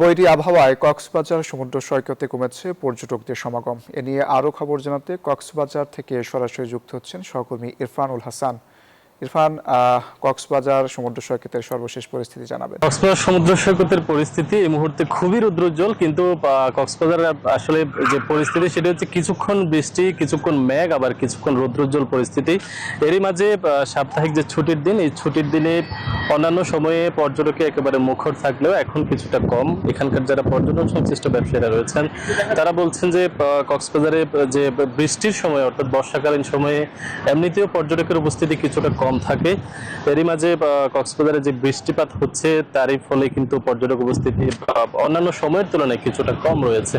বৈরী আবহাওয়ায় কক্সবাজার সমুদ্র সৈকতে কমেছে পর্যটকদের সমাগম। এ নিয়ে আরও খবর জানাতে কক্সবাজার থেকে সরাসরি যুক্ত হচ্ছেন সহকর্মী ইরফানুল হাসান। ইরফান, কক্সবাজার সমুদ্র সৈকতের সর্বশেষ পরিস্থিতি জানাবেন। কক্সবাজার সমুদ্র সৈকতের পরিস্থিতি এই মুহূর্তে খুবই রৌদ্রোজ্জ্বল, কিন্তু কক্সবাজারের আসলে যে পরিস্থিতি সেটা হচ্ছে কিছুক্ষণ বৃষ্টি, কিছুক্ষণ মেঘ, আবার কিছুক্ষণ রৌদ্রোজ্জ্বল পরিস্থিতি। এরই মাঝে সাপ্তাহিক যে ছুটির দিন, এই ছুটির দিনে অন্যান্য সময়ে পর্যটকে একেবারে মুখর থাকলেও এখন কিছুটা কম। এখানকার যারা পর্যটন সংশ্লিষ্ট ব্যবসায়ীরা রয়েছেন তারা বলছেন যে কক্সবাজারে যে বৃষ্টির সময় অর্থাৎ বর্ষাকালীন সময়ে এমনিতেও পর্যটকের উপস্থিতি কিছুটা কম থাকে। এরই মাঝে কক্সবাজারে যে বৃষ্টিপাত হচ্ছে তারই ফলে কিন্তু পর্যটক উপস্থিতি অন্যান্য সময়ের তুলনায় কিছুটা কম রয়েছে।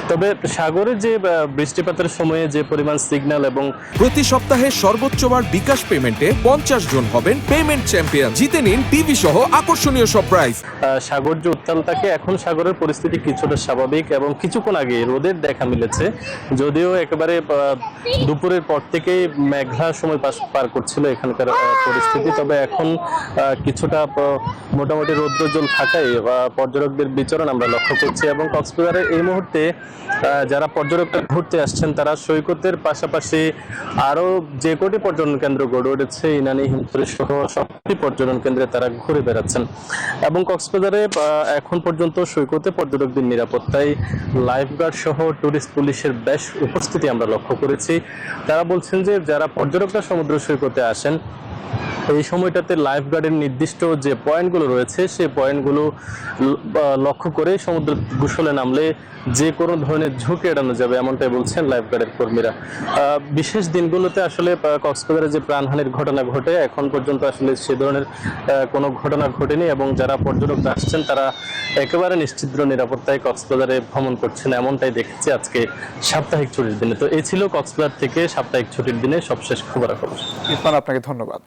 তবে সাগরে যে বৃষ্টিপাতের সময়ে যে পরিমাণ সিগন্যাল এবং প্রতি সপ্তাহে সর্বোচ্চবার বিকাশ পেমেন্টে 50 জন হবেন পেমেন্ট চ্যাম্পিয়ন। জিতে নিন টিভি সহ আকর্ষণীয় সব প্রাইজ। সাগর যে উত্তাল থাকে, এখন সাগরের পরিস্থিতি কিছুটা স্বাভাবিক এবং কিছুক্ষণ আগে রোদের দেখা মিলেছে, যদিও একেবারে দুপুরের পর থেকেই মেঘলা সময় পার করছিল এখানকার পরিস্থিতি। তবে এখন কিছুটা মোটামুটি রৌদ্রোজ্জ্বল থাকায় পর্যটকদের বিচরণ আমরা লক্ষ্য করছি। এবং কক্সবাজারের এই মুহূর্তে যারা পর্যটকরা ঘুরতে আসছেন তারা সৈকতের পাশাপাশি আরও যে কটি পর্যটন কেন্দ্র গড়ে উঠেছে, ইনানি, হিমছড়ি সহ সবটি পর্যটন কেন্দ্রে তারা ঘুরে বেড়াচ্ছেন। এবং কক্সবাজারে এখন পর্যন্ত সৈকতে পর্যটকদের নিরাপত্তায় লাইফগার্ড সহ টুরিস্ট পুলিশের বেশ উপস্থিতি আমরা লক্ষ্য করেছি। তারা বলছেন যে যারা পর্যটকরা সমুদ্র সৈকতে আসেন এই সময়টাতে লাইফগার্ডের নির্দিষ্ট যে পয়েন্টগুলো রয়েছে সেই পয়েন্টগুলো লক্ষ্য করে সমুদ্র গোসলে নামলে যে কোনো ধরনের ঝুঁকি এড়ানো যাবে, এমনটাই বলছেন লাইফগার্ডের কর্মীরা। বিশেষ দিনগুলোতে আসলে কক্সবাজারে যে প্রাণহানির ঘটনা ঘটে, এখন পর্যন্ত আসলে সে ধরনের কোনো ঘটনা ঘটেনি এবং যারা পর্যটকরা আসছেন তারা একেবারে নিশ্চিদ্র নিরাপত্তায় কক্সবাজারে ভ্রমণ করছেন, এমনটাই দেখেছি আজকে সাপ্তাহিক ছুটির দিনে। তো এই ছিল কক্সবাজার থেকে সাপ্তাহিক ছুটির দিনে সবশেষ খবরাখবর। ইরফান, আপনাকে ধন্যবাদ।